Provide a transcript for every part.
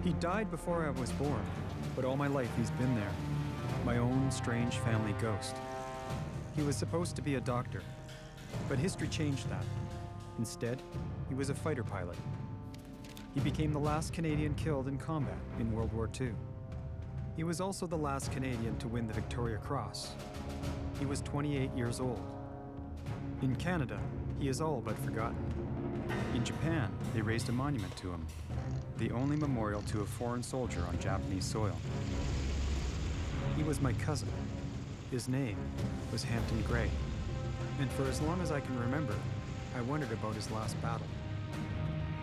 He died before I was born, but all my life he's been there, my own strange family ghost. He was supposed to be a doctor, but history changed that. Instead, he was a fighter pilot. He became the last Canadian killed in combat in World War II. He was also the last Canadian to win the Victoria Cross. He was 28 years old. In Canada, he is all but forgotten. In Japan, they raised a monument to him, the only memorial to a foreign soldier on Japanese soil. He was my cousin. His name was Hampton Gray. And for as long as I can remember, I wondered about his last battle.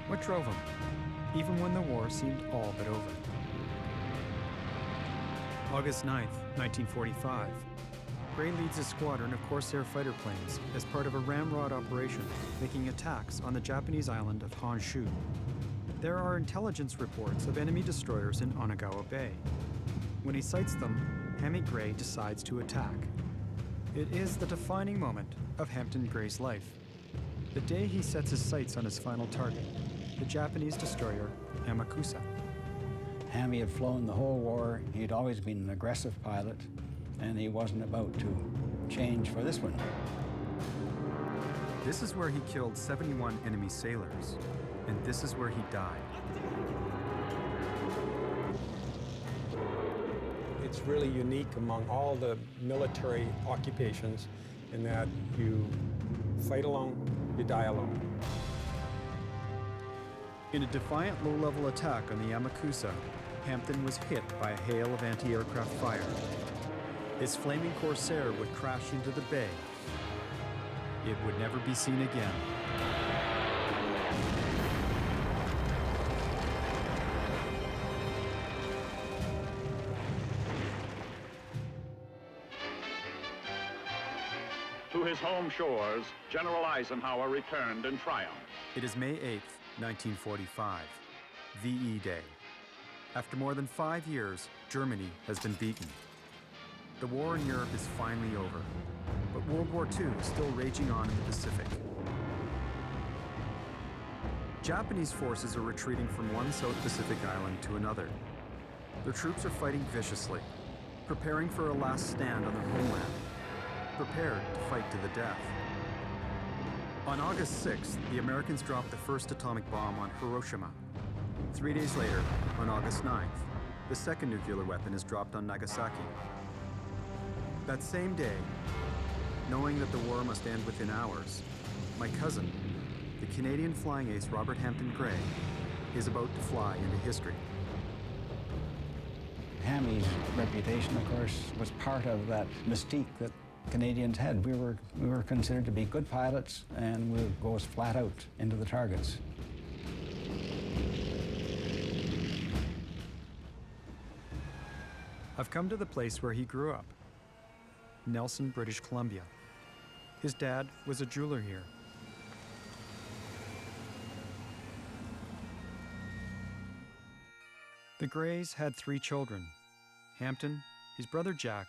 What drove him, even when the war seemed all but over? August 9th, 1945. Gray leads a squadron of Corsair fighter planes as part of a ramrod operation making attacks on the Japanese island of Honshu. There are intelligence reports of enemy destroyers in Onagawa Bay. When he sights them, Hammy Gray decides to attack. It is the defining moment of Hampton Gray's life. The day he sets his sights on his final target, the Japanese destroyer Amakusa. Hammy had flown the whole war. He'd always been an aggressive pilot, and he wasn't about to change for this one. This is where he killed 71 enemy sailors, and this is where he died. It's really unique among all the military occupations in that you fight alone, you die alone. In a defiant low-level attack on the Amakusa, Hampton was hit by a hail of anti-aircraft fire. His flaming Corsair would crash into the bay. It would never be seen again. To his home shores, General Eisenhower returned in triumph. It is May 8th, 1945, VE Day. After more than 5 years, Germany has been beaten. The war in Europe is finally over, but World War II is still raging on in the Pacific. Japanese forces are retreating from one South Pacific island to another. Their troops are fighting viciously, preparing for a last stand on their homeland, prepared to fight to the death. On August 6th, the Americans dropped the first atomic bomb on Hiroshima. 3 days later, on August 9th, the second nuclear weapon is dropped on Nagasaki. That same day, knowing that the war must end within hours, my cousin, the Canadian flying ace Robert Hampton Gray, is about to fly into history. Hammy's reputation, of course, was part of that mystique that Canadians had. We were considered to be good pilots, and we would go as flat out into the targets. I've come to the place where he grew up, Nelson, British Columbia. His dad was a jeweler here. The Grays had 3 children, Hampton, his brother Jack,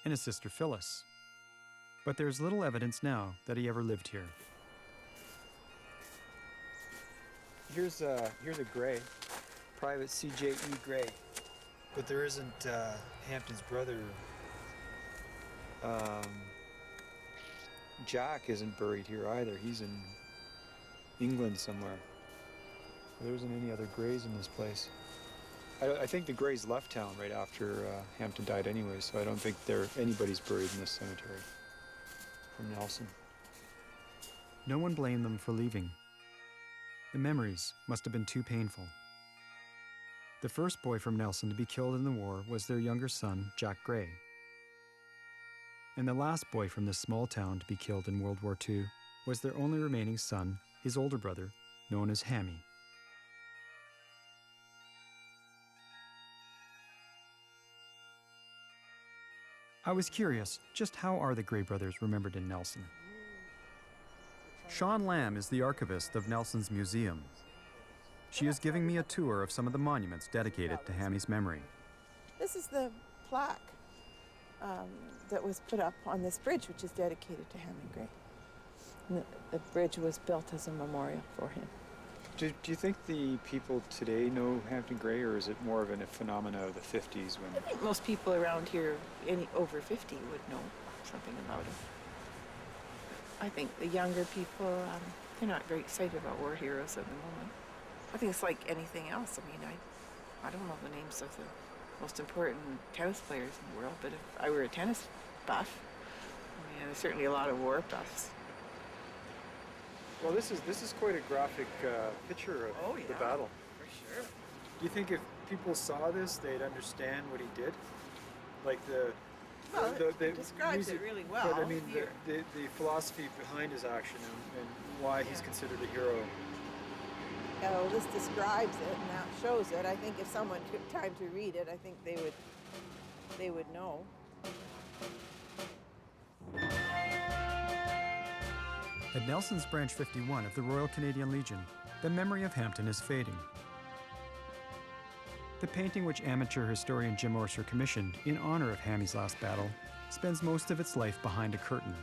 and his sister Phyllis. But there's little evidence now that he ever lived here. Here's a Gray, Private C.J.E. Gray. But there isn't Hampton's brother. Jack isn't buried here either. He's in England somewhere. There isn't any other Grays in this place. I think the Grays left town right after Hampton died anyway, so I don't think anybody's buried in this cemetery from Nelson. No one blamed them for leaving. The memories must have been too painful. The first boy from Nelson to be killed in the war was their younger son, Jack Gray. And the last boy from this small town to be killed in World War II was their only remaining son, his older brother, known as Hammy. I was curious, just how are the Gray brothers remembered in Nelson? Sean Lamb is the archivist of Nelson's museum. She is giving me a tour of some of the monuments dedicated to Hammy's memory. This is the plaque that was put up on this bridge, which is dedicated to Hammy Gray. And the bridge was built as a memorial for him. Do you think the people today know Hampton Gray, or is it more of a phenomena of the 50s when... I think most people around here, any over 50, would know something about him. I think the younger people, they're not very excited about war heroes at the moment. I think it's like anything else. I mean, I don't know the names of the most important tennis players in the world, but if I were a tennis buff, I mean, there's certainly a lot of war buffs. Well, this is quite a graphic picture of the battle. For sure. Do you think if people saw this, they'd understand what he did? Like Well, it describes it really well. But I mean, here. the philosophy behind his action and why he's considered a hero. Yeah, well, this describes it and that shows it. I think if someone took time to read it, I think they would know. At Nelson's Branch 51 of the Royal Canadian Legion, the memory of Hampton is fading. The painting which amateur historian Jim Orser commissioned in honor of Hammy's last battle spends most of its life behind a curtain.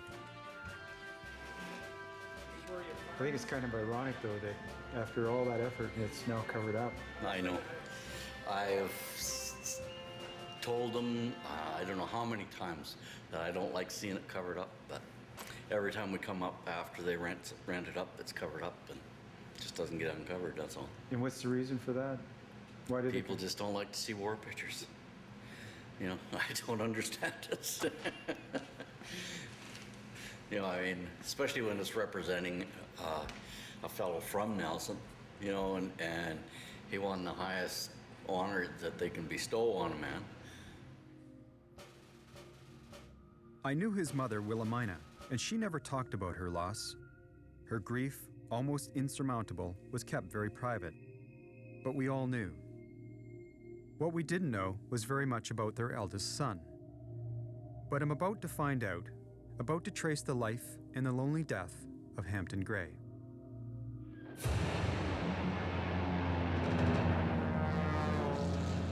I think it's kind of ironic, though, that after all that effort, it's now covered up. I know. I've told them, I don't know how many times, that I don't like seeing it covered up, but every time we come up after they rent it up, it's covered up and it just doesn't get uncovered, that's all. And what's the reason for that? Why did People just don't like to see war pictures. You know, I don't understand this. You know, I mean, especially when it's representing a fellow from Nelson, you know, and he won the highest honor that they can bestow on a man. I knew his mother, Wilhelmina, and she never talked about her loss. Her grief, almost insurmountable, was kept very private. But we all knew. What we didn't know was very much about their eldest son. But I'm about to find out, about to trace the life and the lonely death of Hampton Gray.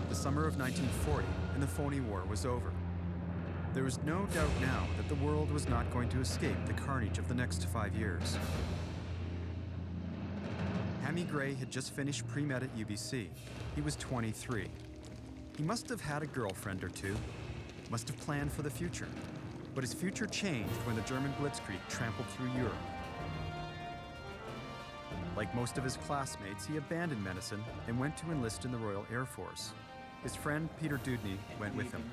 The summer of 1940 and the Phony War was over. There was no doubt now that the world was not going to escape the carnage of the next 5 years. Hammy Gray had just finished pre-med at UBC. He was 23. He must have had a girlfriend or two, must have planned for the future. But his future changed when the German blitzkrieg trampled through Europe. Like most of his classmates, he abandoned medicine and went to enlist in the Royal Air Force. His friend Peter Dudney went with him.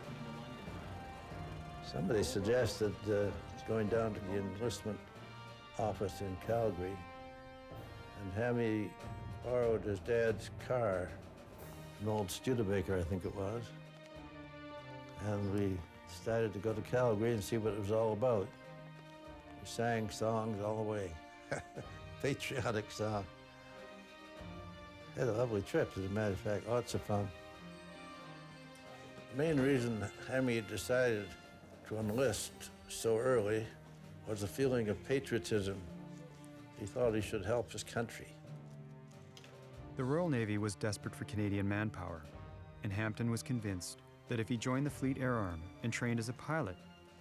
Somebody suggested going down to the enlistment office in Calgary, and Hammy borrowed his dad's car, an old Studebaker, I think it was, and we decided to go to Calgary and see what it was all about. We sang songs all the way, patriotic song. Had a lovely trip, as a matter of fact, lots of fun. The main reason Hammy decided to enlist so early was a feeling of patriotism. He thought he should help his country. The Royal Navy was desperate for Canadian manpower, and Hampton was convinced that if he joined the Fleet Air Arm and trained as a pilot,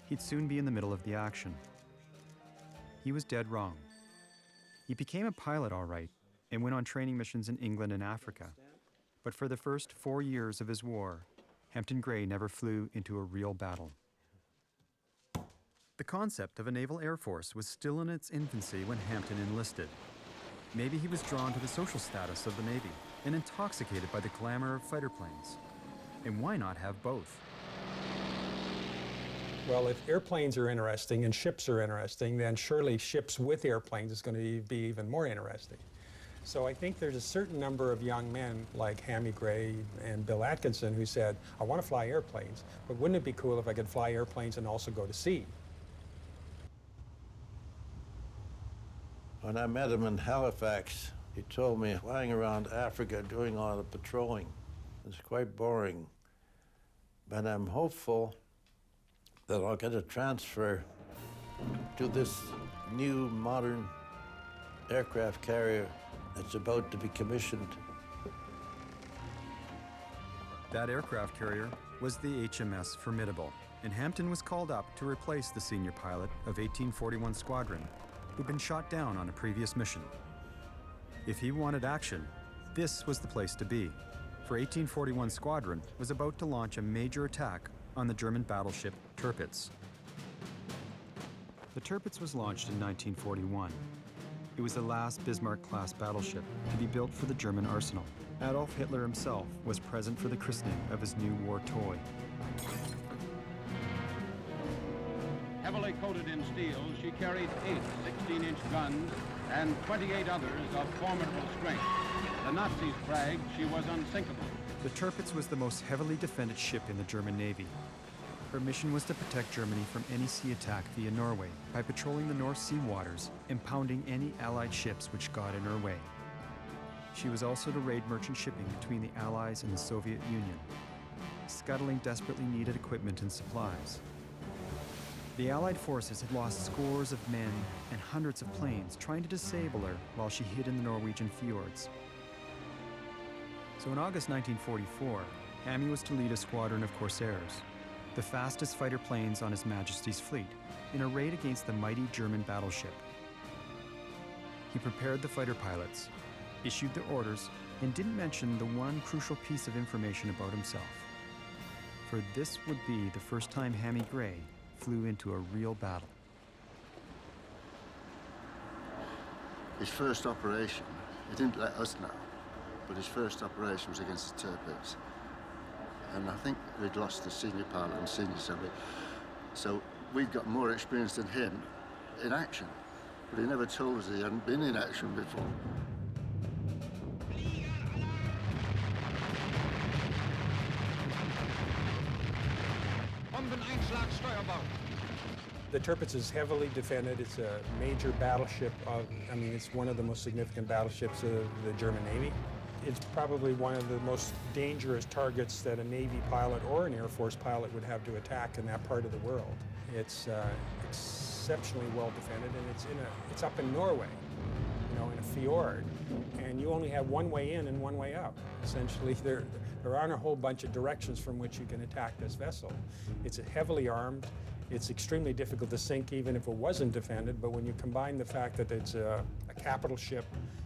he'd soon be in the middle of the action. He was dead wrong. He became a pilot all right and went on training missions in England and Africa. But for the first 4 years of his war, Hampton Gray never flew into a real battle. The concept of a naval air force was still in its infancy when Hampton enlisted. Maybe he was drawn to the social status of the Navy and intoxicated by the glamour of fighter planes. And why not have both? Well, if airplanes are interesting and ships are interesting, then surely ships with airplanes is going to be even more interesting. So I think there's a certain number of young men like Hammy Gray and Bill Atkinson who said, I want to fly airplanes, but wouldn't it be cool if I could fly airplanes and also go to sea? When I met him in Halifax, he told me flying around Africa doing all the patrolling is quite boring. But I'm hopeful that I'll get a transfer to this new modern aircraft carrier that's about to be commissioned. That aircraft carrier was the HMS Formidable, and Hampton was called up to replace the senior pilot of 1841 Squadron, who'd been shot down on a previous mission. If he wanted action, this was the place to be. For 1841 Squadron was about to launch a major attack on the German battleship Tirpitz. The Tirpitz was launched in 1941. It was the last Bismarck-class battleship to be built for the German arsenal. Adolf Hitler himself was present for the christening of his new war toy. Heavily coated in steel, she carried 8 16-inch guns and 28 others of formidable strength. The Nazis bragged she was unsinkable. The Tirpitz was the most heavily defended ship in the German Navy. Her mission was to protect Germany from any sea attack via Norway by patrolling the North Sea waters and pounding any Allied ships which got in her way. She was also to raid merchant shipping between the Allies and the Soviet Union, scuttling desperately needed equipment and supplies. The Allied forces had lost scores of men and hundreds of planes trying to disable her while she hid in the Norwegian fjords. So in August 1944, Hammy was to lead a squadron of Corsairs, the fastest fighter planes on His Majesty's fleet, in a raid against the mighty German battleship. He prepared the fighter pilots, issued the orders, and didn't mention the one crucial piece of information about himself. For this would be the first time Hammy Gray flew into a real battle. His first operation, he didn't let us know, but his first operation was against the Tirpitz. And I think we'd lost the senior pilot and senior subject. So we'd got more experience than him in action. But he never told us he hadn't been in action before. The Tirpitz is heavily defended. It's a major battleship it's one of the most significant battleships of the German Navy. It's probably one of the most dangerous targets that a Navy pilot or an Air Force pilot would have to attack in that part of the world. It's exceptionally well defended, and it's up in Norway, in a fjord, and you only have one way in and one way up. Essentially, there aren't a whole bunch of directions from which you can attack this vessel. It's heavily armed. It's extremely difficult to sink even if it wasn't defended, but when you combine the fact that it's a capital ship,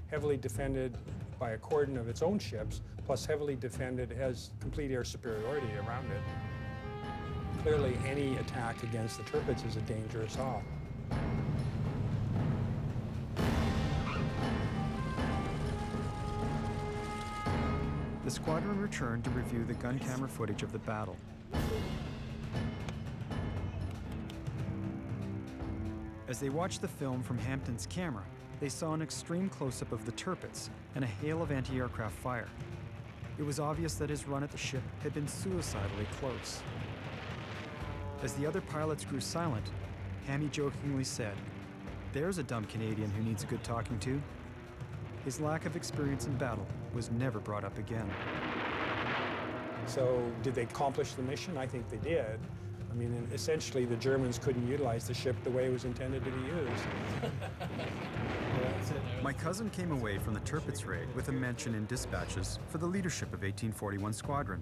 heavily defended by a cordon of its own ships, plus heavily defended, it has complete air superiority around it. Clearly, any attack against the Tirpitz is a dangerous haul. The squadron returned to review the gun camera footage of the battle. As they watched the film from Hampton's camera, they saw an extreme close-up of the Tirpitz and a hail of anti-aircraft fire. It was obvious that his run at the ship had been suicidally close. As the other pilots grew silent, Hammy jokingly said, "There's a dumb Canadian who needs a good talking to." His lack of experience in battle was never brought up again. So did they accomplish the mission? I think they did. Essentially, the Germans couldn't utilize the ship the way it was intended to be used. My cousin came away from the Tirpitz raid with a mention in dispatches for the leadership of 1841 Squadron.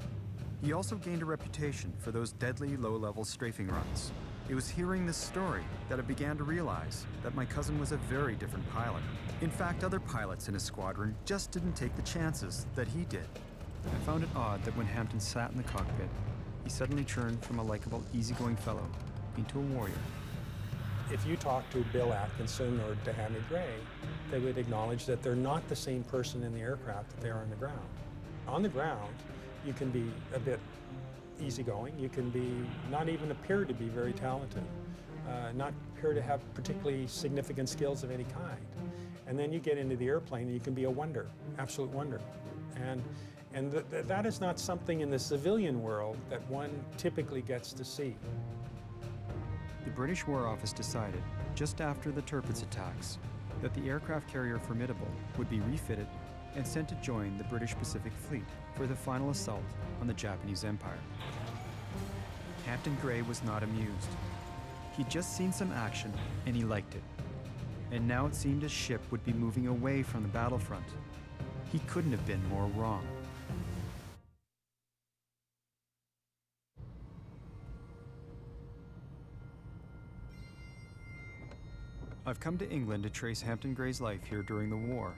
He also gained a reputation for those deadly low-level strafing runs. It was hearing this story that I began to realize that my cousin was a very different pilot. In fact, other pilots in his squadron just didn't take the chances that he did. I found it odd that when Hampton sat in the cockpit, he suddenly turned from a likable, easygoing fellow into a warrior. If you talk to Bill Atkinson or to Hammy Gray, they would acknowledge that they're not the same person in the aircraft that they are on the ground. On the ground, you can be a bit easygoing. You can not even appear to be very talented, not appear to have particularly significant skills of any kind. And then you get into the airplane and you can be a wonder, absolute wonder. And that is not something in the civilian world that one typically gets to see. The British War Office decided, just after the Tirpitz attacks, that the aircraft carrier Formidable would be refitted and sent to join the British Pacific Fleet for the final assault on the Japanese Empire. Hampton Gray was not amused. He'd just seen some action and he liked it. And now it seemed his ship would be moving away from the battlefront. He couldn't have been more wrong. I've come to England to trace Hampton Gray's life here during the war.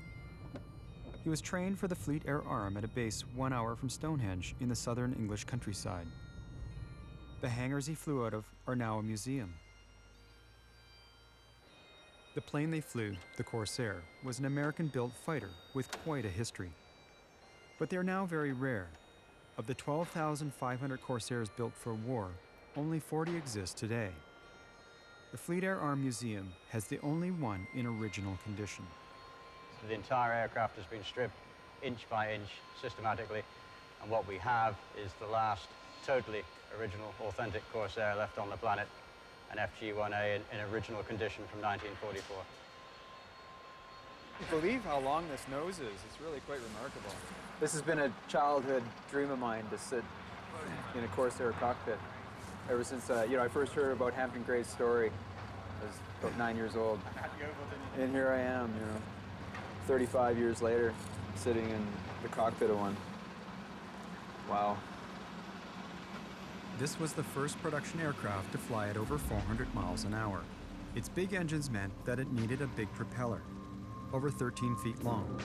He was trained for the Fleet Air Arm at a base 1 hour from Stonehenge in the southern English countryside. The hangars he flew out of are now a museum. The plane they flew, the Corsair, was an American-built fighter with quite a history. But they're now very rare. Of the 12,500 Corsairs built for war, only 40 exist today. The Fleet Air Arm Museum has the only one in original condition. So the entire aircraft has been stripped inch by inch systematically, and what we have is the last totally original, authentic Corsair left on the planet, an FG-1A in original condition from 1944. I believe how long this nose is. It's really quite remarkable. This has been a childhood dream of mine, to sit in a Corsair cockpit. Ever since I first heard about Hampton Gray's story, I was about 9 years old. And here I am, 35 years later, sitting in the cockpit of one. Wow. This was the first production aircraft to fly at over 400 miles an hour. Its big engines meant that it needed a big propeller, over 13 feet long.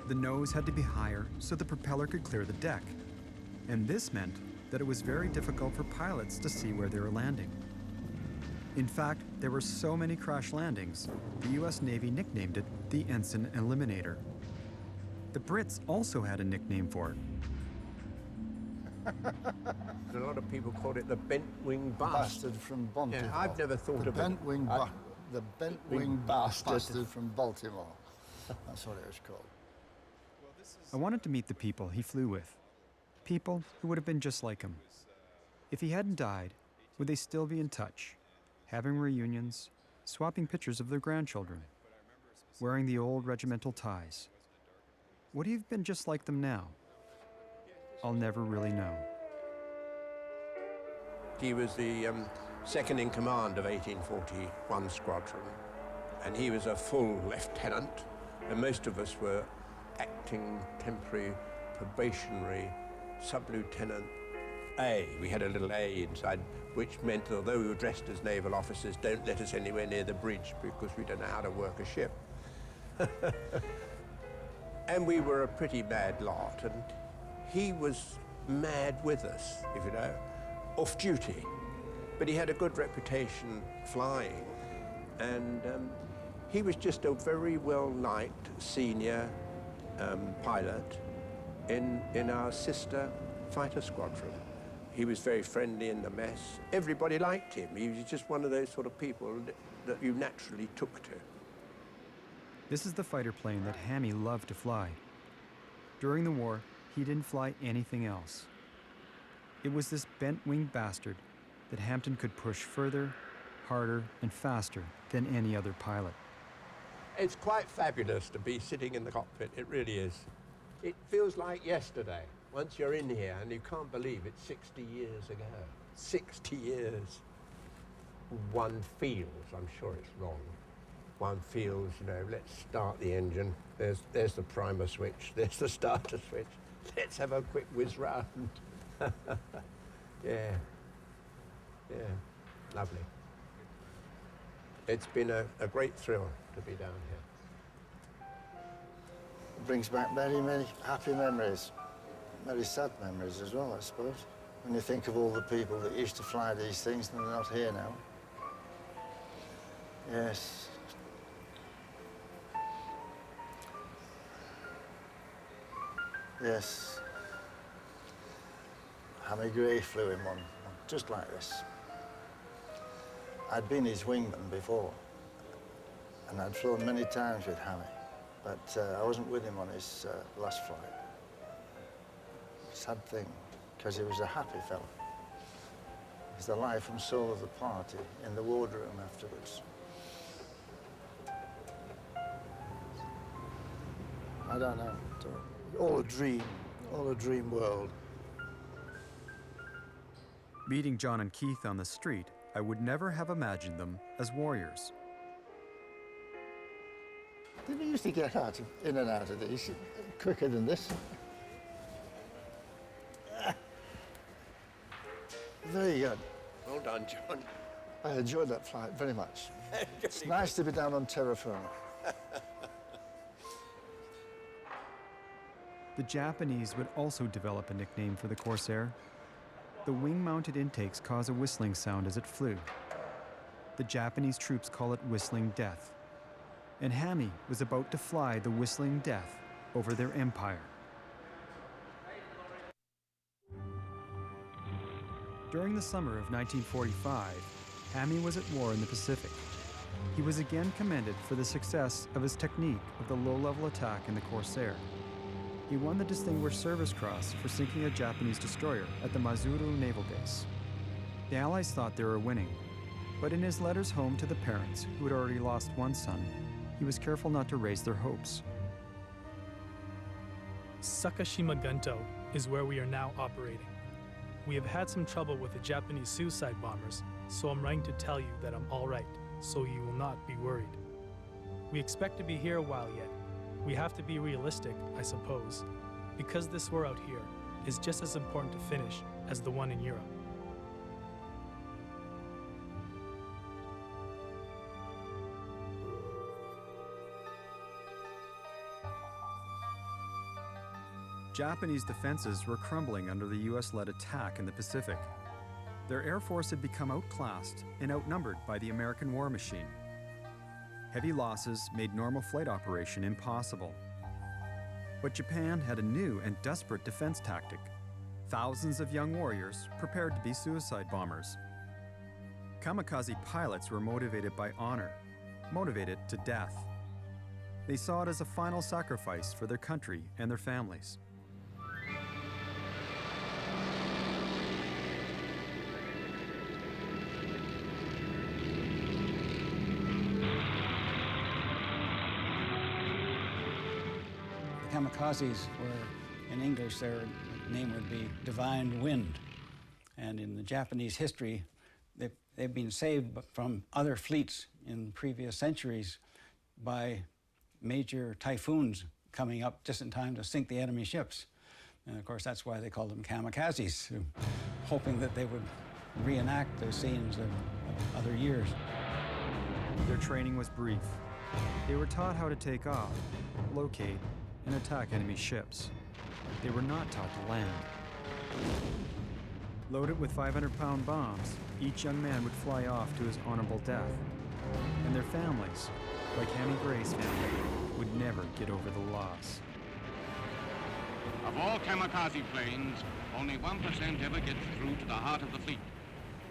The nose had to be higher so the propeller could clear the deck. And this meant that it was very difficult for pilots to see where they were landing. In fact, there were so many crash landings, the US Navy nicknamed it the Ensign Eliminator. The Brits also had a nickname for it. A lot of people called it the bent wing bastard. Bastard from Baltimore. Yeah, I've never thought the of bent it. wing the bent wing bastard from Baltimore. That's what it was called. I wanted to meet the people he flew with. People who would have been just like him. If he hadn't died, would they still be in touch, having reunions, swapping pictures of their grandchildren, wearing the old regimental ties? Would he have been just like them now? I'll never really know. He was the second in command of 1841 Squadron, and he was a full lieutenant, and most of us were acting, temporary, probationary, sub-lieutenant A. We had a little A inside, which meant, although we were dressed as naval officers, don't let us anywhere near the bridge because we don't know how to work a ship. And we were a pretty mad lot, and he was mad with us, if you know, off duty. But he had a good reputation flying, and he was just a very well-liked senior pilot in our sister fighter squadron. He was very friendly in the mess. Everybody liked him. He was just one of those sort of people that you naturally took to. This is the fighter plane that Hammy loved to fly. During the war, he didn't fly anything else. It was this bent-winged bastard that Hampton could push further, harder, and faster than any other pilot. It's quite fabulous to be sitting in the cockpit, it really is. It feels like yesterday, once you're in here, and you can't believe it's 60 years ago. 60 years. One feels, I'm sure it's wrong, one feels, let's start the engine. There's the primer switch, there's the starter switch. Let's have a quick whiz round. Yeah, lovely. It's been a great thrill to be down here. It brings back many, many happy memories. Very sad memories as well, I suppose. When you think of all the people that used to fly these things and they're not here now. Yes. Yes. Hammy Gray flew in one, just like this. I'd been his wingman before, and I'd flown many times with Hammy, but I wasn't with him on his last flight. Sad thing, because he was a happy fellow. He's the life and soul of the party in the wardroom afterwards. I don't know. All a dream world. Meeting John and Keith on the street, I would never have imagined them as warriors. Didn't you used to get in and out of these quicker than this? Very good. Well done, John. I enjoyed that flight very much. It's nice to be down on terra firma. The Japanese would also develop a nickname for the Corsair. The wing-mounted intakes cause a whistling sound as it flew. The Japanese troops call it Whistling Death. And Hammy was about to fly the Whistling Death over their empire. During the summer of 1945, Hammy was at war in the Pacific. He was again commended for the success of his technique of the low-level attack in the Corsair. He won the Distinguished Service Cross for sinking a Japanese destroyer at the Maizuru Naval Base. The Allies thought they were winning, but in his letters home to the parents, who had already lost one son, he was careful not to raise their hopes. Sakashima Gunto is where we are now operating. We have had some trouble with the Japanese suicide bombers, so I'm writing to tell you that I'm all right, so you will not be worried. We expect to be here a while yet. We have to be realistic, I suppose, because this war out here is just as important to finish as the one in Europe. Japanese defenses were crumbling under the US-led attack in the Pacific. Their air force had become outclassed and outnumbered by the American war machine. Heavy losses made normal flight operation impossible. But Japan had a new and desperate defense tactic. Thousands of young warriors prepared to be suicide bombers. Kamikaze pilots were motivated by honor, motivated to death. They saw it as a final sacrifice for their country and their families. Kamikazes were, in English, their name would be Divine Wind. And in the Japanese history, they've been saved from other fleets in previous centuries by major typhoons coming up just in time to sink the enemy ships. And of course, that's why they called them kamikazes, hoping that they would reenact the scenes of other years. Their training was brief. They were taught how to take off, locate, and attack enemy ships. They were not taught to land. Loaded with 500-pound bombs, each young man would fly off to his honorable death. And their families, like Hammy Gray's family, would never get over the loss. Of all kamikaze planes, only 1% ever gets through to the heart of the fleet.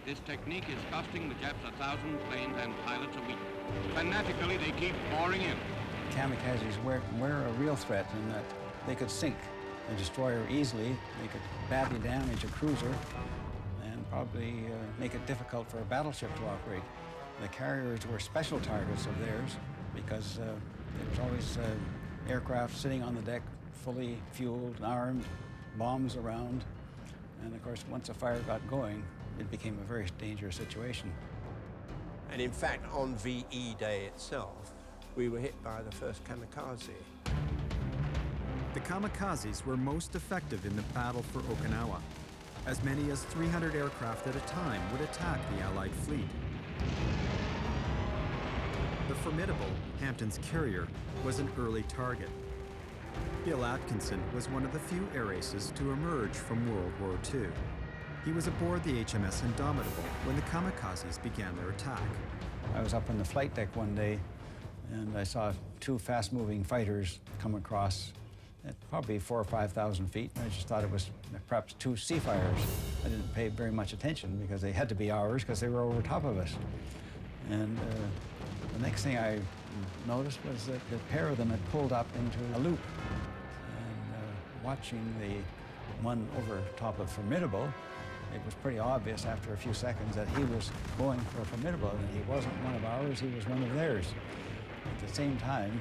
This technique is costing the Japs 1,000 planes and pilots a week. Fanatically, they keep pouring in. Kamikazes were a real threat in that they could sink a destroyer easily, they could badly damage a cruiser, and probably make it difficult for a battleship to operate. The carriers were special targets of theirs because there was always aircraft sitting on the deck, fully fueled and armed, bombs around, and of course, once a fire got going, it became a very dangerous situation. And in fact, on VE Day itself, we were hit by the first kamikaze. The kamikazes were most effective in the battle for Okinawa. As many as 300 aircraft at a time would attack the Allied fleet. The formidable Hampton's carrier was an early target. Bill Atkinson was one of the few air aces to emerge from World War II. He was aboard the HMS Indomitable when the kamikazes began their attack. I was up on the flight deck one day, and I saw two fast-moving fighters come across at probably 4,000 or 5,000 feet. I just thought it was perhaps two Seafires. I didn't pay very much attention because they had to be ours because they were over top of us. And the next thing I noticed was that the pair of them had pulled up into a loop. And watching the one over top of Formidable, it was pretty obvious after a few seconds that he was going for Formidable, and he wasn't one of ours, he was one of theirs. At the same time,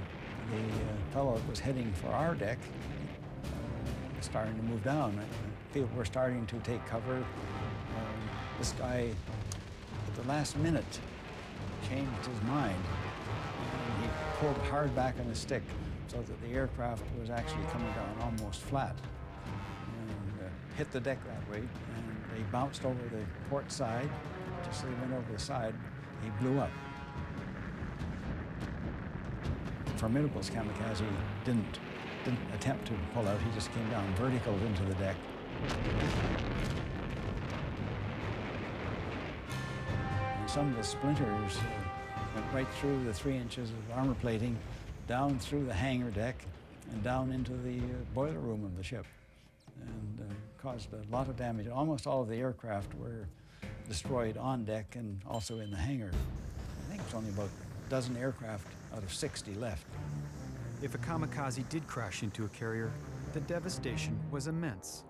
the fellow that was heading for our deck was starting to move down. People were starting to take cover. This guy, at the last minute, changed his mind. And he pulled hard back on his stick so that the aircraft was actually coming down almost flat. And hit the deck that way, and they bounced over the port side. Just as he went over the side, he blew up. Formidable's kamikaze didn't. didn't attempt to pull out. He just came down vertical into the deck. And some of the splinters went right through the 3 inches of armor plating, down through the hangar deck, and down into the boiler room of the ship, and caused a lot of damage. Almost all of the aircraft were destroyed on deck and also in the hangar. I think it's only about a dozen aircraft out of 60 left. If a kamikaze did crash into a carrier, the devastation was immense.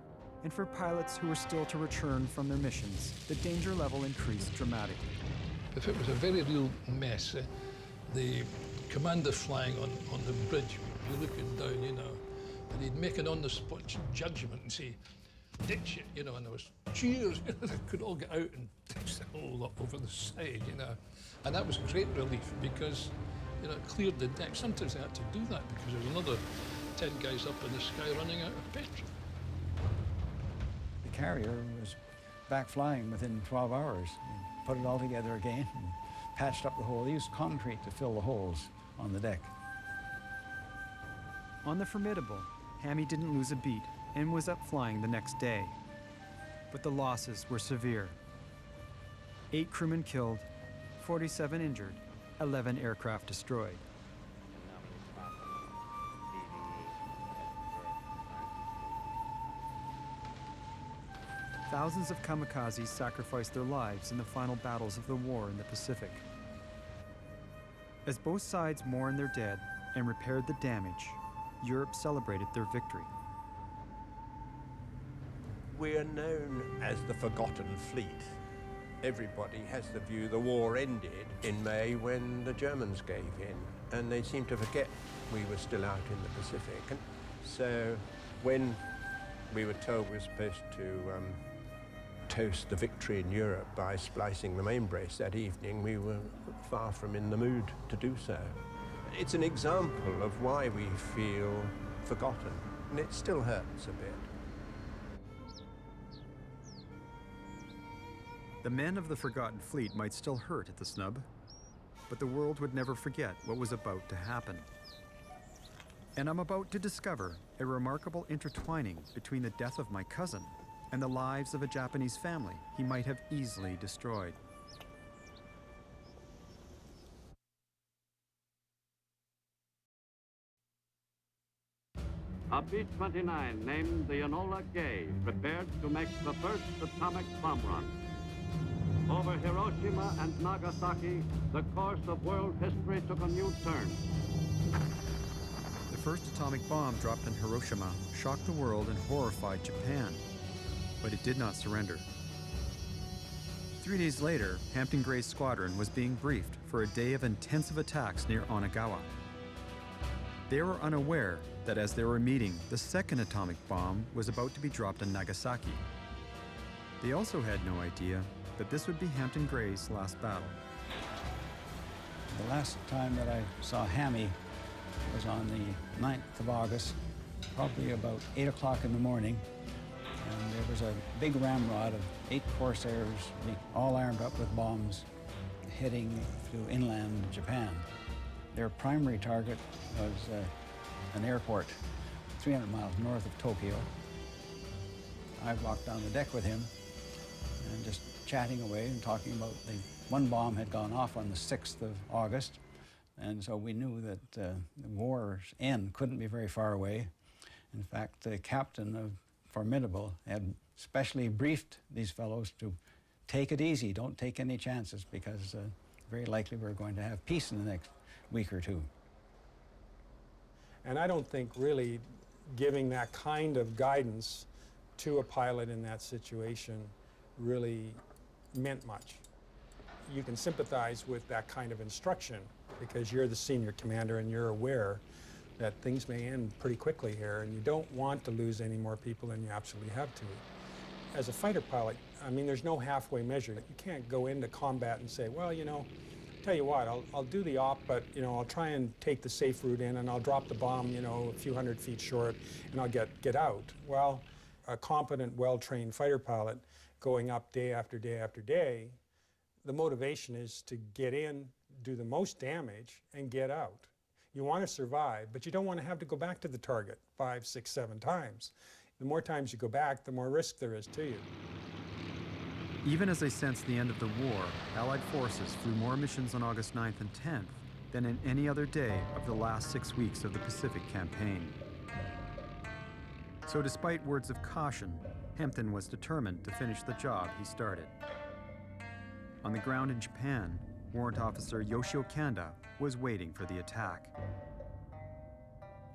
And for pilots who were still to return from their missions, the danger level increased dramatically. If it was a very real mess, the commander flying on the bridge would be looking down, you know, and he'd make an on-the-spot judgment and say, ditch it, you know, and there was cheers, you know, they could all get out and ditch the whole up over the side, you know. And that was great relief because, you know, it cleared the deck. Sometimes they had to do that because there was another 10 guys up in the sky running out of petrol. The carrier was back flying within 12 hours. We put it all together again and patched up the hole. They used concrete to fill the holes on the deck. On the Formidable, Hammy didn't lose a beat and was up flying the next day. But the losses were severe. 8 crewmen killed, 47 injured, 11 aircraft destroyed. Thousands of kamikazes sacrificed their lives in the final battles of the war in the Pacific. As both sides mourned their dead and repaired the damage, Europe celebrated their victory. We are known as the Forgotten Fleet. Everybody has the view the war ended in May when the Germans gave in, and they seem to forget we were still out in the Pacific. And so when we were told we were supposed to toast the victory in Europe by splicing the main brace that evening, we were far from in the mood to do so. It's an example of why we feel forgotten, and it still hurts a bit. The men of the Forgotten Fleet might still hurt at the snub, but the world would never forget what was about to happen. And I'm about to discover a remarkable intertwining between the death of my cousin and the lives of a Japanese family he might have easily destroyed. A B-29 named the Enola Gay prepared to make the first atomic bomb run. Over Hiroshima and Nagasaki, the course of world history took a new turn. The first atomic bomb dropped in Hiroshima shocked the world and horrified Japan, but it did not surrender. 3 days later, Hampton Gray's squadron was being briefed for a day of intensive attacks near Onagawa. They were unaware that as they were meeting, the second atomic bomb was about to be dropped on Nagasaki. They also had no idea that this would be Hampton Gray's last battle. The last time that I saw Hammy was on the 9th of August, probably about 8 o'clock in the morning, and there was a big ramrod of 8 Corsairs, all armed up with bombs, heading to inland Japan. Their primary target was an airport 300 miles north of Tokyo. I walked down the deck with him and just chatting away and talking about one bomb had gone off on the 6th of August, and so we knew that the war's end couldn't be very far away. In fact, the captain of Formidable had specially briefed these fellows to take it easy, don't take any chances, because very likely we're going to have peace in the next week or two. And I don't think really giving that kind of guidance to a pilot in that situation really meant much. You can sympathize with that kind of instruction because you're the senior commander and you're aware that things may end pretty quickly here and you don't want to lose any more people than you absolutely have to. As a fighter pilot, I mean, there's no halfway measure. You can't go into combat and say, well, you know, tell you what, I'll do the op, but, you know, I'll try and take the safe route in and I'll drop the bomb, you know, a few hundred feet short and I'll get out. Well, a competent, well-trained fighter pilot going up day after day after day, the motivation is to get in, do the most damage, and get out. You want to survive, but you don't want to have to go back to the target 5, 6, 7 times. The more times you go back, the more risk there is to you. Even as they sensed the end of the war, Allied forces flew more missions on August 9th and 10th than in any other day of the last 6 weeks of the Pacific campaign. So despite words of caution, Hampton was determined to finish the job he started. On the ground in Japan, Warrant Officer Yoshio Kanda was waiting for the attack.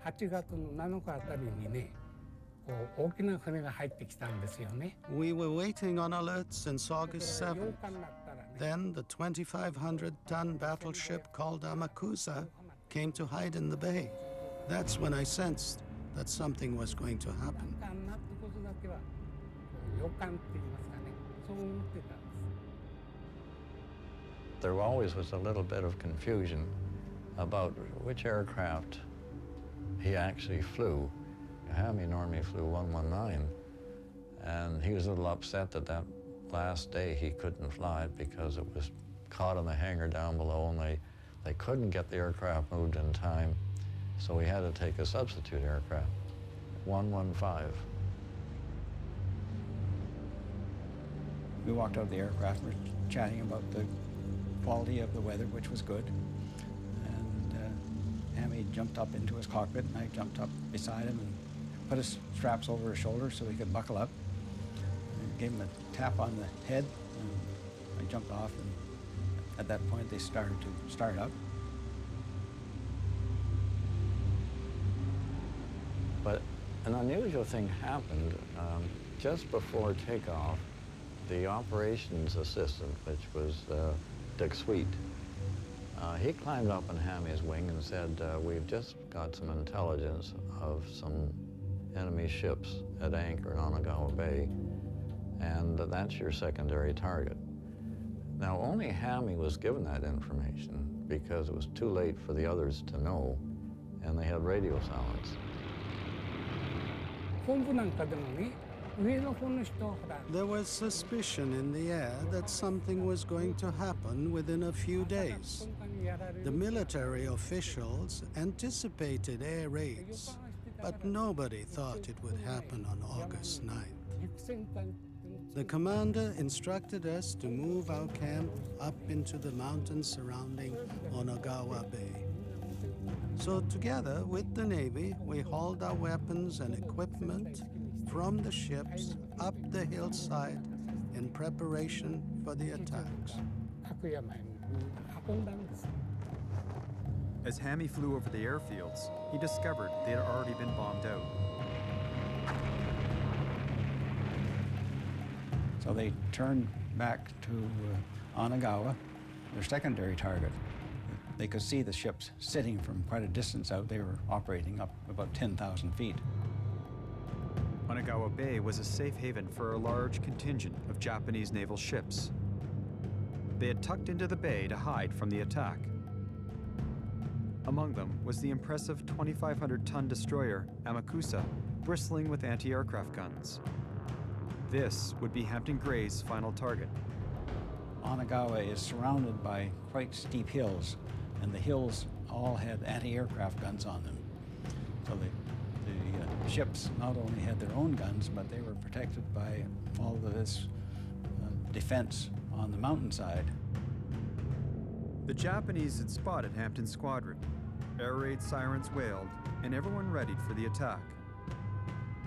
8月の7日あたりにね、大きな船が入ってきたんですよね。 We were waiting on alert since August 7th. Then the 2,500-ton battleship called Amakusa came to hide in the bay. That's when I sensed that something was going to happen. There always was a little bit of confusion about which aircraft he actually flew. Hammy normally flew 119, and he was a little upset that that last day he couldn't fly it because it was caught in the hangar down below, and they couldn't get the aircraft moved in time, so he had to take a substitute aircraft, 115. We walked out of the aircraft, we were chatting about the quality of the weather, which was good. And Hammy jumped up into his cockpit, and I jumped up beside him and put his straps over his shoulders so he could buckle up. And gave him a tap on the head, and I jumped off, and at that point they started to start up. But an unusual thing happened just before takeoff. The operations assistant, which was Dick Sweet, he climbed up on Hammy's wing and said, we've just got some intelligence of some enemy ships at anchor in Onagawa Bay, and that's your secondary target. Now, only Hammy was given that information because it was too late for the others to know, and they had radio silence. There was suspicion in the air that something was going to happen within a few days. The military officials anticipated air raids, but nobody thought it would happen on August 9th. The commander instructed us to move our camp up into the mountains surrounding Onagawa Bay. So together with the Navy, we hauled our weapons and equipment from the ships up the hillside in preparation for the attacks. As Hammy flew over the airfields, he discovered they had already been bombed out. So they turned back to Onagawa, their secondary target. They could see the ships sitting from quite a distance out. They were operating up about 10,000 feet. Onagawa Bay was a safe haven for a large contingent of Japanese naval ships. They had tucked into the bay to hide from the attack. Among them was the impressive 2,500-ton destroyer Amakusa, bristling with anti-aircraft guns. This would be Hampton Gray's final target. Onagawa is surrounded by quite steep hills, and the hills all had anti-aircraft guns on them. So the ships not only had their own guns, but they were protected by all of this defense on the mountainside. The Japanese had spotted Hampton's squadron. Air raid sirens wailed, and everyone readied for the attack.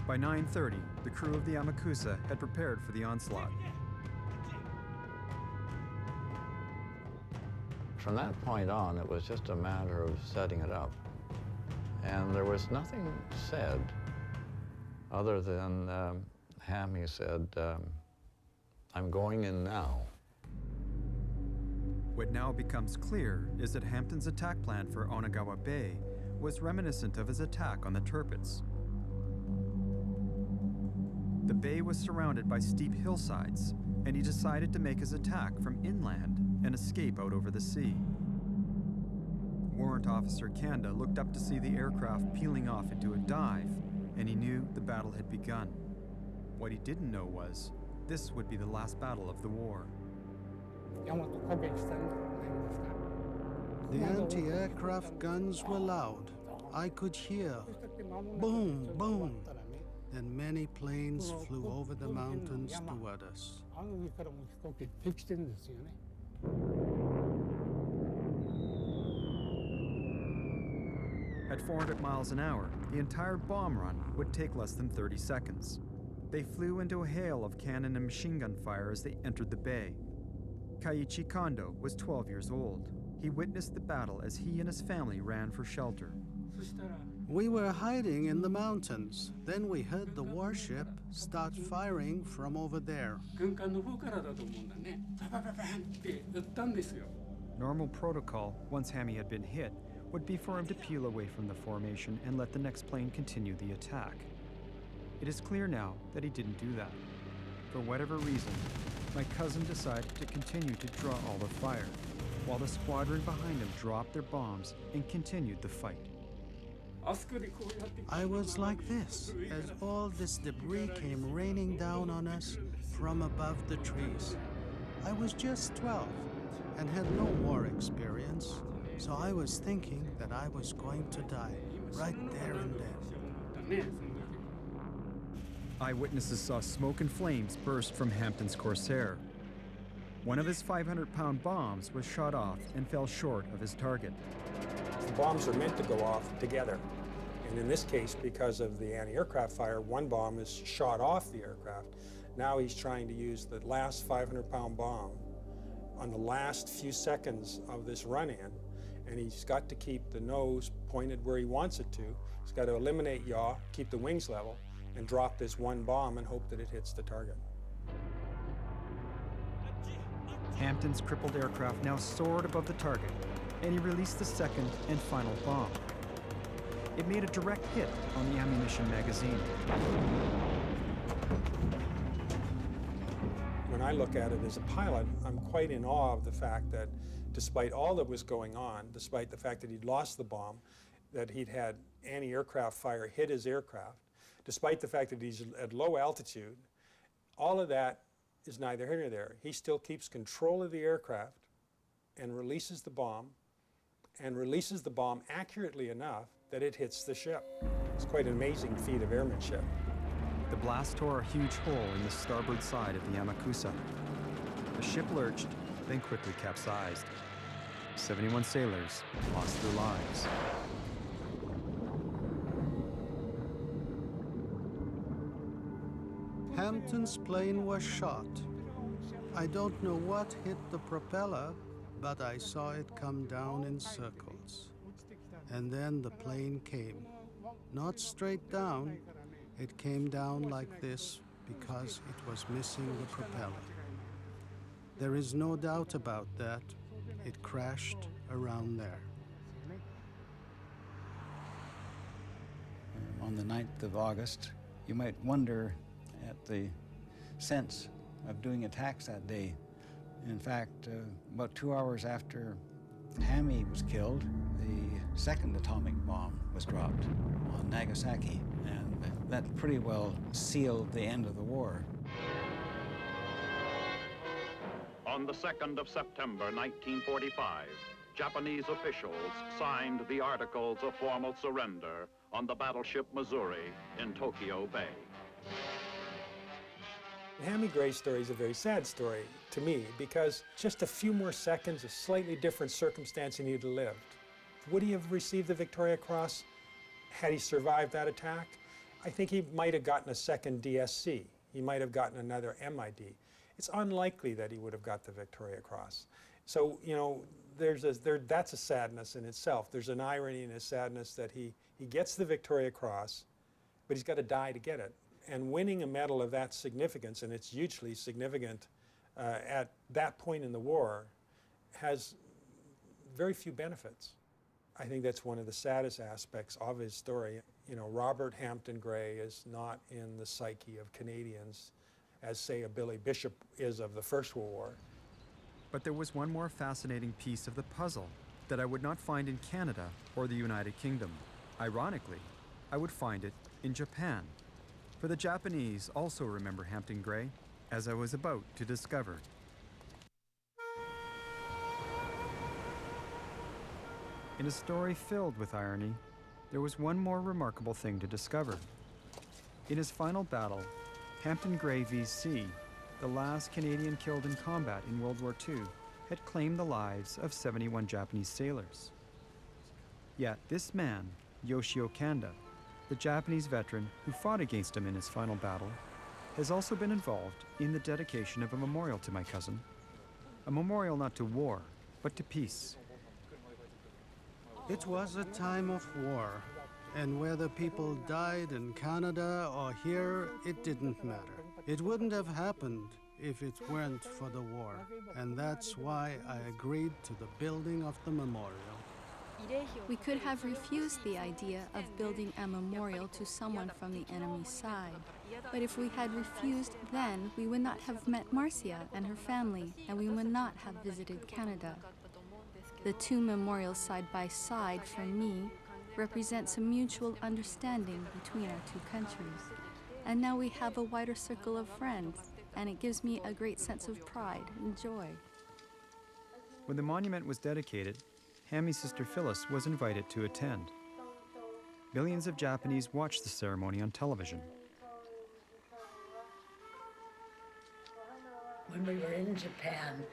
By 9:30, the crew of the Amakusa had prepared for the onslaught. From that point on, it was just a matter of setting it up. And there was nothing said other than Hammy said, I'm going in now. What now becomes clear is that Hampton's attack plan for Onagawa Bay was reminiscent of his attack on the Tirpitz. The bay was surrounded by steep hillsides, and he decided to make his attack from inland and escape out over the sea. Warrant Officer Kanda looked up to see the aircraft peeling off into a dive, and he knew the battle had begun. What he didn't know was, this would be the last battle of the war. The anti-aircraft guns were loud. I could hear boom, boom. Then many planes flew over the mountains toward us. At 400 miles an hour, the entire bomb run would take less than 30 seconds. They flew into a hail of cannon and machine gun fire as they entered the bay. Kaiichi Kondo was 12 years old. He witnessed the battle as he and his family ran for shelter. We were hiding in the mountains. Then we heard the warship start firing from over there. Normal protocol, once Hammy had been hit, would be for him to peel away from the formation and let the next plane continue the attack. It is clear now that he didn't do that. For whatever reason, my cousin decided to continue to draw all the fire, while the squadron behind him dropped their bombs and continued the fight. I was like this, as all this debris came raining down on us from above the trees. I was just 12 and had no war experience, so I was thinking that I was going to die right there and then. Eyewitnesses saw smoke and flames burst from Hampton's Corsair. One of his 500-pound bombs was shot off and fell short of his target. The bombs are meant to go off together. And in this case, because of the anti-aircraft fire, one bomb is shot off the aircraft. Now he's trying to use the last 500-pound bomb on the last few seconds of this run-in, and he's got to keep the nose pointed where he wants it to. He's got to eliminate yaw, keep the wings level, and drop this one bomb and hope that it hits the target. Hampton's crippled aircraft now soared above the target, and he released the second and final bomb. It made a direct hit on the ammunition magazine. When I look at it as a pilot, I'm quite in awe of the fact that despite all that was going on, despite the fact that he'd lost the bomb, that he'd had anti-aircraft fire hit his aircraft, despite the fact that he's at low altitude, all of that is neither here nor there. He still keeps control of the aircraft and releases the bomb accurately enough that it hits the ship. It's quite an amazing feat of airmanship. The blast tore a huge hole in the starboard side of the Yamakusa. The ship lurched, then quickly capsized. 71 sailors lost their lives. Hampton's plane was shot. I don't know what hit the propeller, but I saw it come down in circles. And then the plane came. Not straight down, it came down like this because it was missing the propeller. There is no doubt about that. It crashed around there. On the 9th of August, you might wonder at the sense of doing attacks that day. In fact, about 2 hours after Hammy was killed, the second atomic bomb was dropped on Nagasaki, and that pretty well sealed the end of the war. On the 2nd of September 1945, Japanese officials signed the Articles of Formal Surrender on the battleship Missouri in Tokyo Bay. The Hammy Gray story is a very sad story to me because just a few more seconds, a slightly different circumstance, and he'd have lived. Would he have received the Victoria Cross had he survived that attack? I think he might have gotten a second DSC. He might have gotten another MID. It's unlikely that he would have got the Victoria Cross. So, you know, that's a sadness in itself. There's an irony in his sadness that he gets the Victoria Cross, but he's got to die to get it. And winning a medal of that significance, and it's hugely significant at that point in the war, has very few benefits. I think that's one of the saddest aspects of his story. You know, Robert Hampton Gray is not in the psyche of Canadians as, say, a Billy Bishop is of the First World War. But there was one more fascinating piece of the puzzle that I would not find in Canada or the United Kingdom. Ironically, I would find it in Japan. For the Japanese also remember Hampton Gray, as I was about to discover. In a story filled with irony, there was one more remarkable thing to discover. In his final battle, Hampton Gray VC, the last Canadian killed in combat in World War II, had claimed the lives of 71 Japanese sailors. Yet this man, Yoshio Kanda, the Japanese veteran who fought against him in his final battle, has also been involved in the dedication of a memorial to my cousin. A memorial not to war, but to peace. It was a time of war, and whether people died in Canada or here, it didn't matter. It wouldn't have happened if it weren't for the war, and that's why I agreed to the building of the memorial. We could have refused the idea of building a memorial to someone from the enemy's side. But if we had refused, then we would not have met Marcia and her family, and we would not have visited Canada. The two memorials side by side, for me, represents a mutual understanding between our two countries. And now we have a wider circle of friends, and it gives me a great sense of pride and joy. When the monument was dedicated, Hammy's sister Phyllis was invited to attend. Millions of Japanese watched the ceremony on television. When we were in Japan,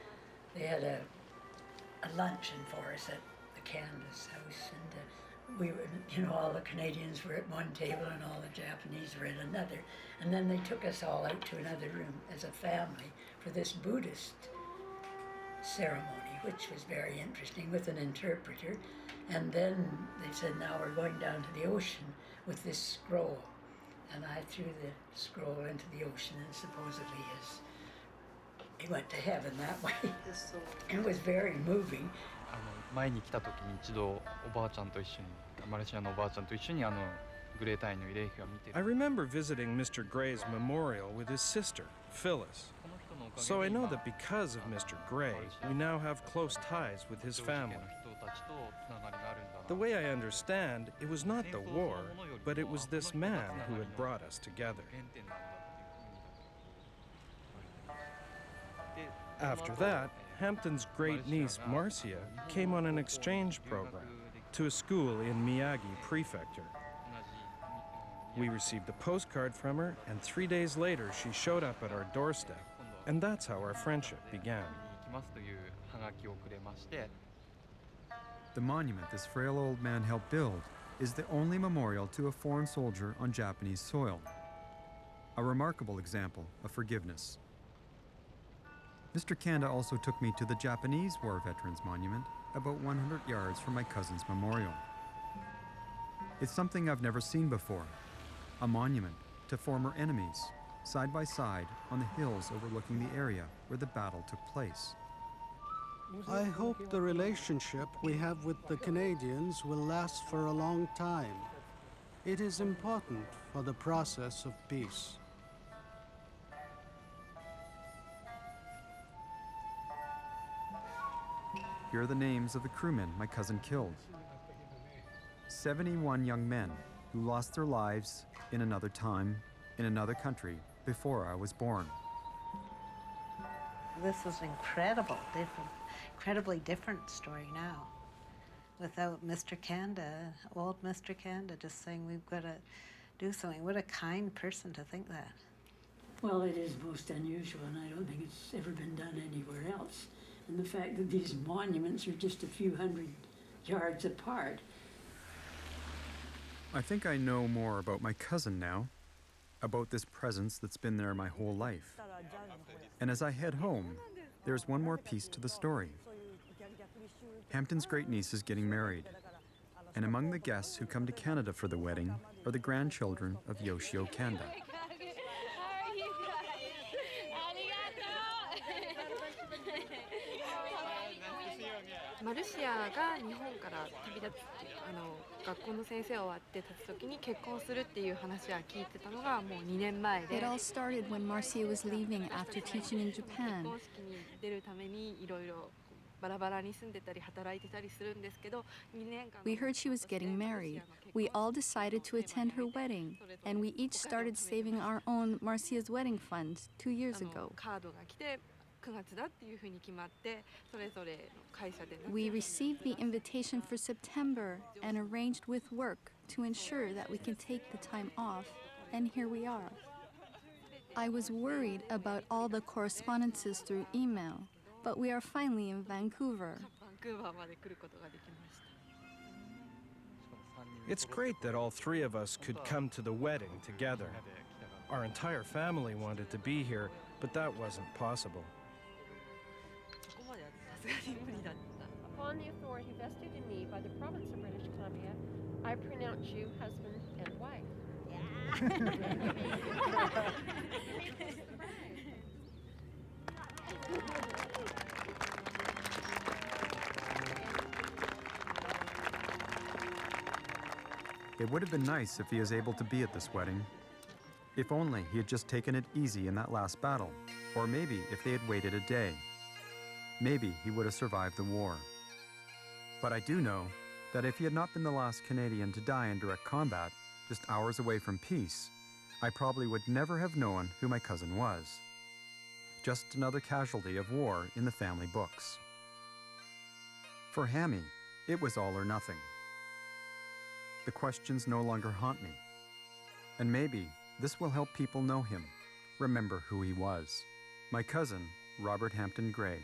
they had a luncheon for us at the Candace house, and we were, all the Canadians were at one table and all the Japanese were at another. And then they took us all out to another room as a family for this Buddhist ceremony, which was very interesting, with an interpreter. And then they said, now we're going down to the ocean with this scroll. And I threw the scroll into the ocean, and supposedly he went to heaven that way. It was very moving. 前に来た時に一度おばあちゃんと一緒にマレーシアのおばあちゃんと一緒にグレー隊員の慰霊碑を見て I remember visiting Mr. Gray's memorial with his sister, Phyllis. So I know that because of Mr. Gray, we now have close ties with his family. The way I understand, it was not the war, but it was this man who had brought us together. After that, Hampton's great niece, Marcia, came on an exchange program to a school in Miyagi Prefecture. We received a postcard from her, and 3 days later, she showed up at our doorstep, and that's how our friendship began. The monument this frail old man helped build is the only memorial to a foreign soldier on Japanese soil. A remarkable example of forgiveness. Mr. Kanda also took me to the Japanese War Veterans Monument, about 100 yards from my cousin's memorial. It's something I've never seen before, a monument to former enemies, side by side on the hills overlooking the area where the battle took place. I hope the relationship we have with the Canadians will last for a long time. It is important for the process of peace. Here are the names of the crewmen my cousin killed. 71 young men who lost their lives in another time, in another country, before I was born. This is incredibly different story now. Without Mr. Kanda, old Mr. Kanda, just saying we've got to do something. What a kind person to think that. Well, it is most unusual, and I don't think it's ever been done anywhere else. And the fact that these monuments are just a few hundred yards apart. I think I know more about my cousin now, about this presence that's been there my whole life. And as I head home, there's one more piece to the story. Hampton's great niece is getting married, and among the guests who come to Canada for the wedding are the grandchildren of Yoshio Kanda. マルシアが日本から旅立つっていう学校の先生終わって立つ時に結婚するっていう話は聞いてたのがもう2年前で It all started when Marcia was leaving after teaching in Japan. 結婚式に出るためにいろいろバラバラに住んでたり働いてたりするんですけど2年間 We heard she was getting married. We all decided to attend her wedding, and we each started saving our own Marcia's wedding fund 2 years ago. カードが来て9月だっていうふうに決まって、それぞれの会社で。We received the invitation for September and arranged with work to ensure that we can take the time off, and here we are. I was worried about all the correspondences through email, but we are finally in Vancouver. バンクーバーまで来ることができました。 It's great that all three of us could come to the wedding together. Our entire family wanted to be here, but that wasn't possible. そこまではさすがに無理だった。 Upon the authority vested in me by the province of British Columbia, I pronounce you husband and wife. It would have been nice if he is able to be at this wedding. If only he had just taken it easy in that last battle, or maybe if they had waited a day. Maybe he would have survived the war. But I do know that if he had not been the last Canadian to die in direct combat, just hours away from peace, I probably would never have known who my cousin was. Just another casualty of war in the family books. For Hammy, it was all or nothing. The questions no longer haunt me. And maybe this will help people know him, remember who he was. My cousin, Robert Hampton Gray.